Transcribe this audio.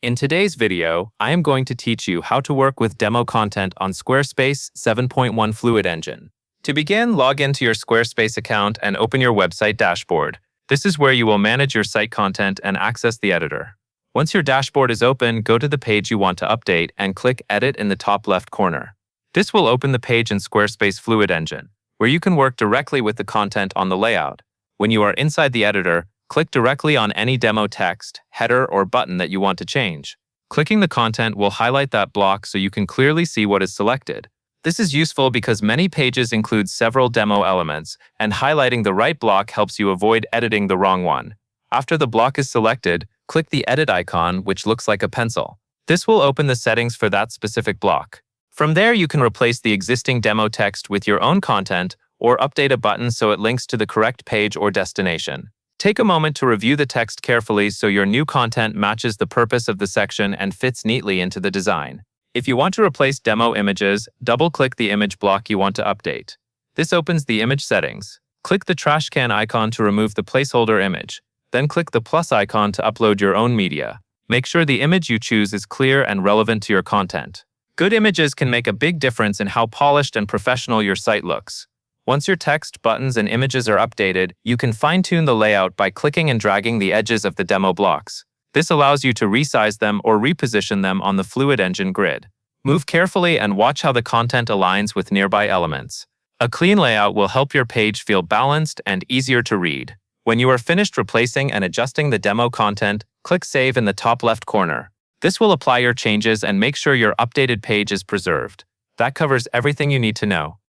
In today's video, I am going to teach you how to work with demo content on Squarespace 7.1 Fluid Engine. To begin, log into your Squarespace account and open your website dashboard. This is where you will manage your site content and access the editor. Once your dashboard is open, go to the page you want to update and click Edit in the top left corner. This will open the page in Squarespace Fluid Engine, where you can work directly with the content on the layout. When you are inside the editor, click directly on any demo text, header, or button that you want to change. Clicking the content will highlight that block so you can clearly see what is selected. This is useful because many pages include several demo elements, and highlighting the right block helps you avoid editing the wrong one. After the block is selected, click the edit icon, which looks like a pencil. This will open the settings for that specific block. From there, you can replace the existing demo text with your own content or update a button so it links to the correct page or destination. Take a moment to review the text carefully so your new content matches the purpose of the section and fits neatly into the design. If you want to replace demo images, double-click the image block you want to update. This opens the image settings. Click the trash can icon to remove the placeholder image. Then click the plus icon to upload your own media. Make sure the image you choose is clear and relevant to your content. Good images can make a big difference in how polished and professional your site looks. Once your text, buttons, and images are updated, you can fine-tune the layout by clicking and dragging the edges of the demo blocks. This allows you to resize them or reposition them on the Fluid Engine grid. Move carefully and watch how the content aligns with nearby elements. A clean layout will help your page feel balanced and easier to read. When you are finished replacing and adjusting the demo content, click Save in the top left corner. This will apply your changes and make sure your updated page is preserved. That covers everything you need to know.